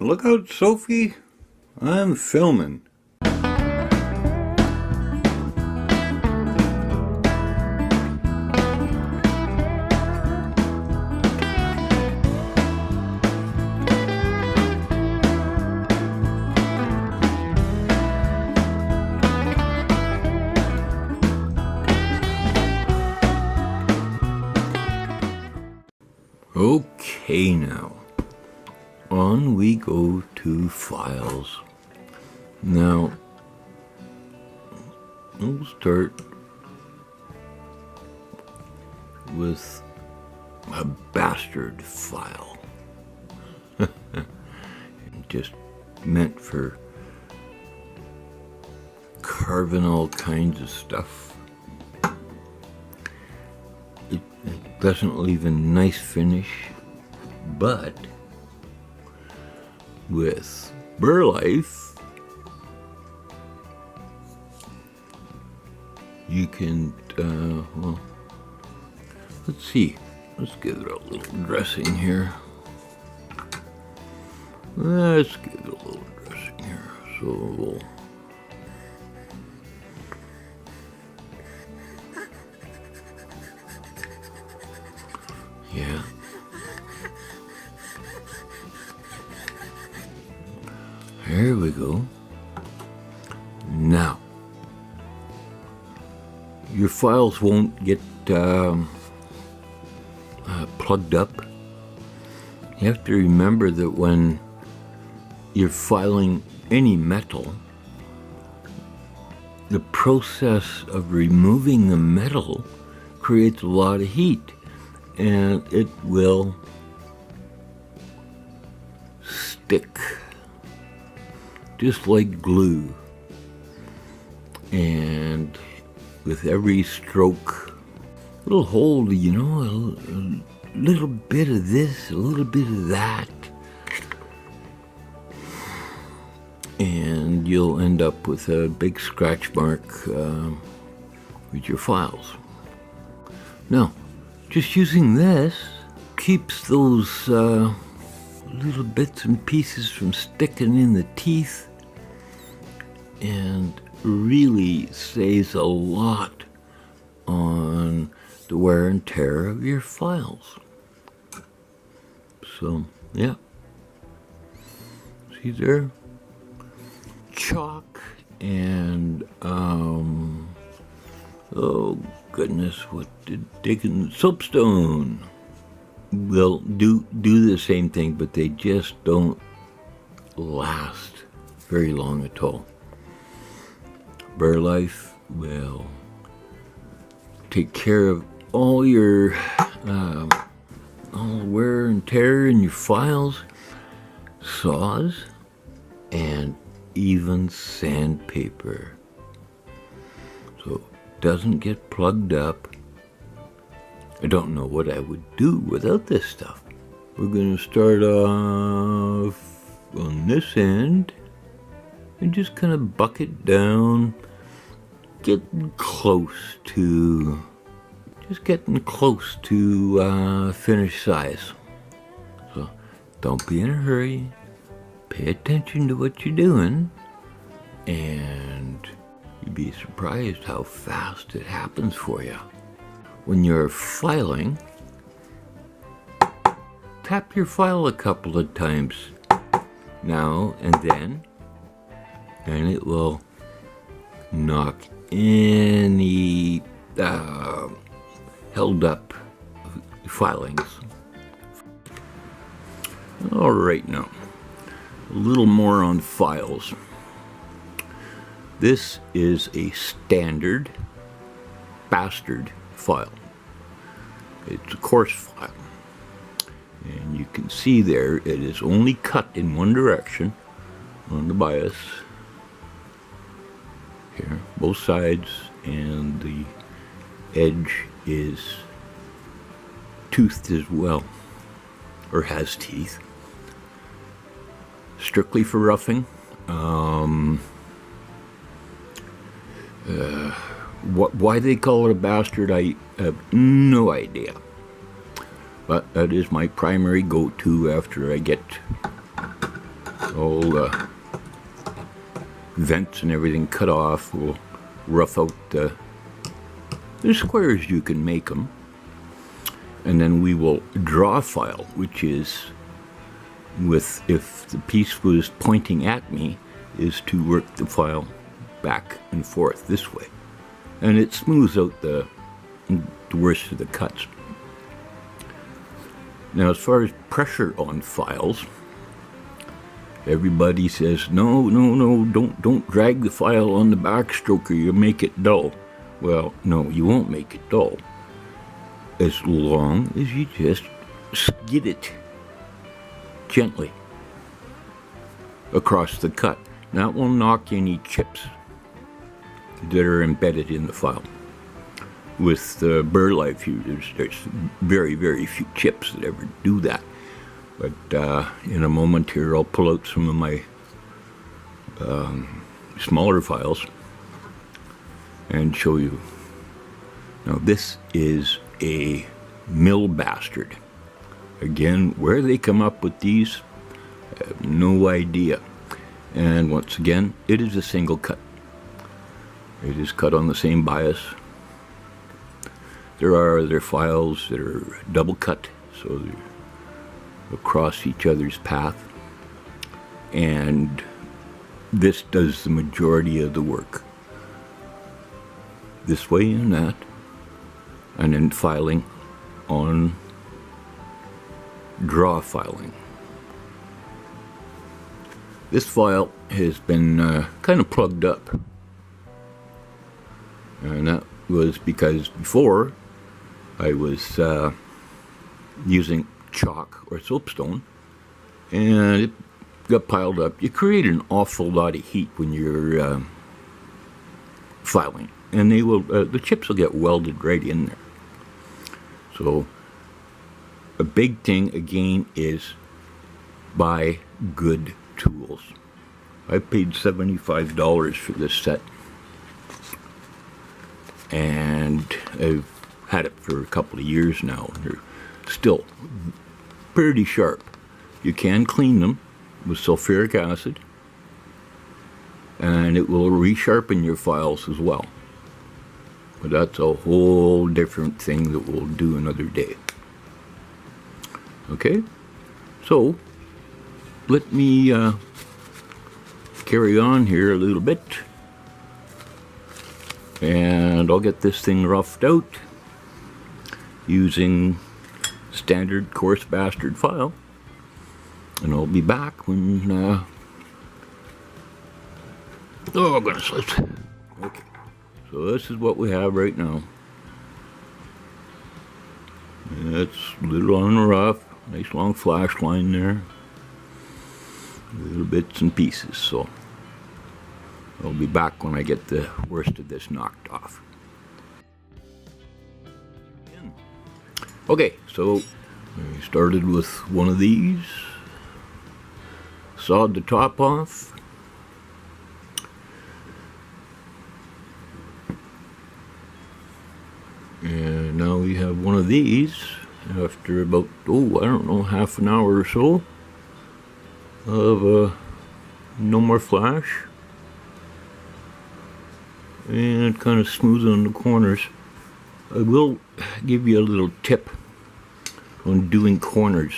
Look out, Sophie. I'm filming. Okay, now, on we go to files. Now, we'll start with a bastard file. Just meant for carving all kinds of stuff. It doesn't leave a nice finish, but with Burlife, you can, well, let's see, let's give it a little dressing here. Let's give it a little dressing here. So, yeah. There we go. Now, your files won't get plugged up. You have to remember that when you're filing any metal, the process of removing the metal creates a lot of heat, and it will stick just like glue. And with every stroke, it'll hold, you know, a little bit of this, a little bit of that, and you'll end up with a big scratch mark with your files. Now, just using this keeps those little bits and pieces from sticking in the teeth, and really saves a lot on the wear and tear of your files. So, yeah. See there? Chalk and, oh goodness, what did Dickens? Soapstone. Will do the same thing, but they just don't last very long at all. Burlife will take care of all your all wear and tear in your files, saws, and even sandpaper. So it doesn't get plugged up. I don't know what I would do without this stuff. We're going to start off on this end and just kind of buck it down, getting close to finished size. So don't be in a hurry. Pay attention to what you're doing, and you'd be surprised how fast it happens for you. When you're filing, tap your file a couple of times now and then, and it will knock any held up filings. All right, now a little more on files. This is a standard bastard file. It's a coarse file, and you can see there it is only cut in one direction on the bias here, both sides, and the edge is toothed as well, or has teeth, strictly for roughing. Why they call it a bastard, I have no idea. But that is my primary go-to after I get all the vents and everything cut off. We'll rough out the squares you can make them. And then we will draw file, which is with, if the piece was pointing at me, is to work the file back and forth this way. And it smooths out the worst of the cuts. Now, as far as pressure on files, everybody says, no, don't drag the file on the backstroke or you make it dull. Well, no, you won't make it dull. As long as you just skid it gently across the cut. That will knock any chips that are embedded in the file. With burr life, there's very, very few chips that ever do that. But in a moment here, I'll pull out some of my smaller files and show you. Now, this is a mill bastard. Again, where they come up with these, I have no idea. And once again, it is a single cut. It is cut on the same bias. There are other files that are double cut, so they're across each other's path. And this does the majority of the work. This way and that. And then filing on draw filing. This file has been kind of plugged up. And that was because before I was using chalk or soapstone and it got piled up. You create an awful lot of heat when you're filing, and they will the chips will get welded right in there. So a big thing again is buy good tools. I paid $75 for this set, and I've had it for a couple of years now, and they're still pretty sharp. You can clean them with sulfuric acid, and it will resharpen your files as well. But that's a whole different thing that we'll do another day. Okay, so let me carry on here a little bit, and I'll get this thing roughed out using standard coarse bastard file, and I'll be back when oh goodness. Okay, so this is what we have right now. It's a little on the rough, nice long flash line there, little bits and pieces. So I'll be back when I get the worst of this knocked off. Okay, so I started with one of these, sawed the top off, and now we have one of these after about, I don't know, half an hour or so of no more flash, and kind of smooth on the corners. I will give you a little tip on doing corners.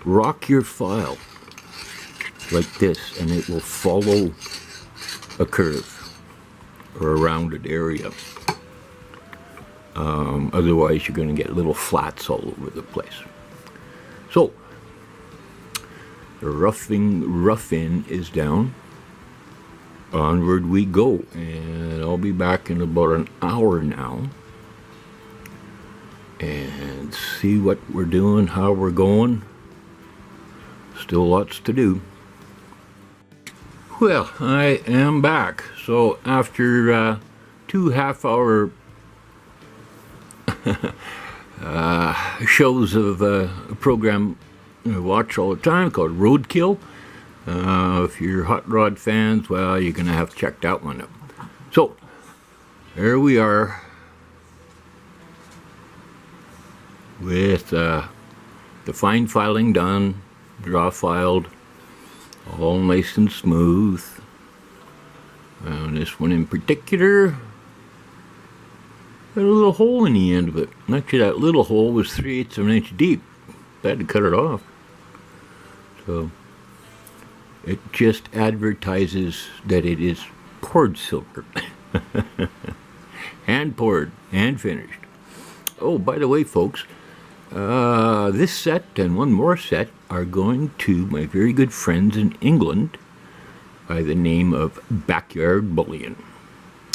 Rock your file like this and it will follow a curve or a rounded area. Otherwise you're going to get little flats all over the place. So the rough in is down. Onward we go, and I'll be back in about an hour now and see what we're doing, how we're going. Still lots to do. Well, I am back. So after 2 half-hour shows of a program I watch all the time called Roadkill. If you're hot rod fans, well, you're going to have to check that one out. So, there we are with the fine filing done, draw filed, all nice and smooth. And this one in particular had a little hole in the end of it. Actually, that little hole was 3/8 of an inch deep. I had to cut it off. So it just advertises that it is poured silver. Hand poured, hand finished. Oh, by the way, folks, this set and one more set are going to my very good friends in England by the name of Backyard Bullion.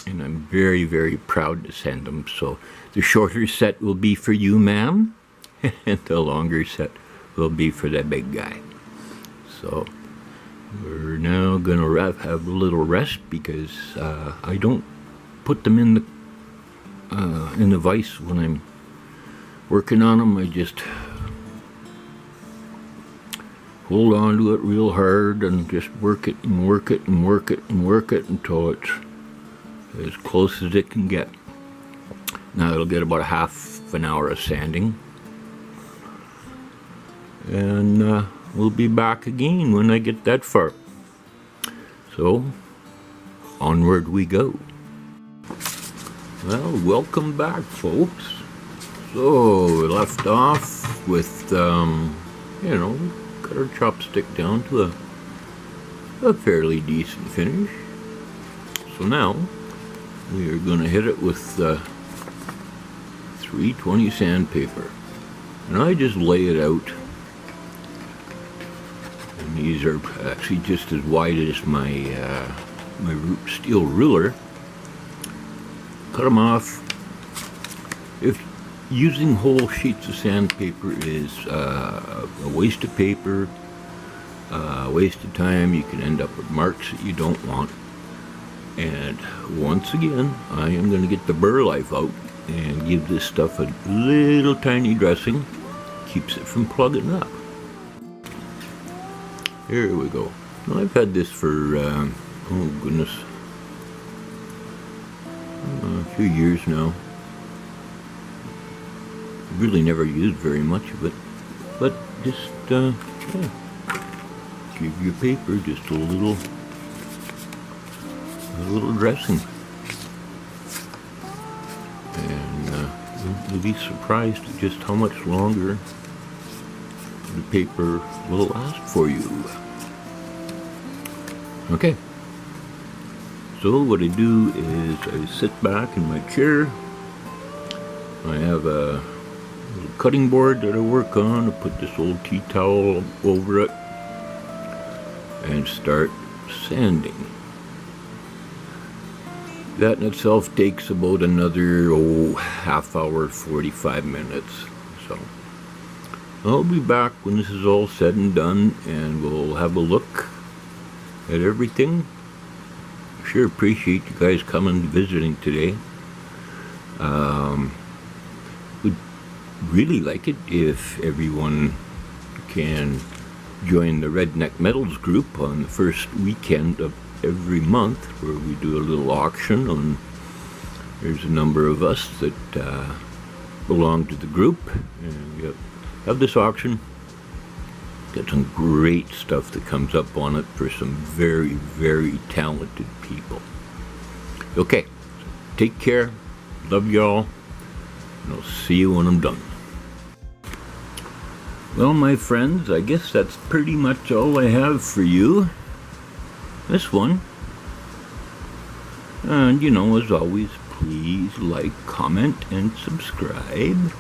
And I'm very, very proud to send them. So the shorter set will be for you, ma'am, and the longer set will be for the big guy. So we're now going to have a little rest because I don't put them in the vise when I'm working on them. I just hold on to it real hard and just work it and work it and work it and work it until it's as close as it can get. Now it'll get about a half an hour of sanding, and we'll be back again when I get that far. So onward we go. Well, welcome back, folks. So we left off with cut our chopstick down to a fairly decent finish. So now we are going to hit it with 320 sandpaper, and I just lay it out. And these are actually just as wide as my steel ruler. Cut them off. If using whole sheets of sandpaper is a waste of paper, a waste of time, you can end up with marks that you don't want. And once again, I am going to get the burr life out and give this stuff a little tiny dressing. Keeps it from plugging up. Here we go. Now, I've had this for, a few years now. Really never used very much of it, but just give your paper just a little dressing, and you'll be surprised at just how much longer the paper will last for you. Okay, so what I do is I sit back in my chair. I have a little cutting board that I work on. I put this old tea towel over it and start sanding. That in itself takes about another half hour, 45 minutes. So I'll be back when this is all said and done, and we'll have a look at everything. I sure appreciate you guys coming and visiting today. Would really like it if everyone can join the Redneck Metals group on the first weekend of every month, where we do a little auction, and there's a number of us that belong to the group, and we have this auction. Got some great stuff that comes up on it for some very, very talented people. Okay, take care, love y'all, and I'll see you when I'm done. Well, my friends, I guess that's pretty much all I have for you this one. And as always, please like, comment, and subscribe.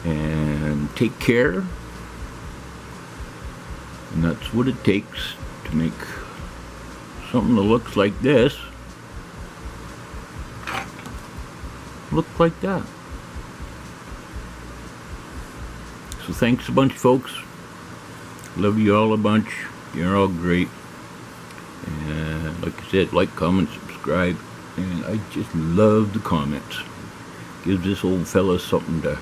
And take care. And that's what it takes to make something that looks like this look like that. So thanks a bunch, folks. Love you all a bunch. You're all great. And like I said, like, comment, subscribe. And I just love the comments. Gives this old fella something to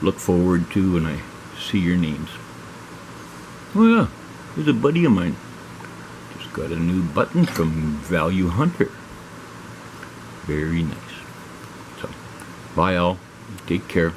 look forward to when I see your names. Oh yeah, here's a buddy of mine. Just got a new button from Value Hunter. Very nice. So, bye all. Take care.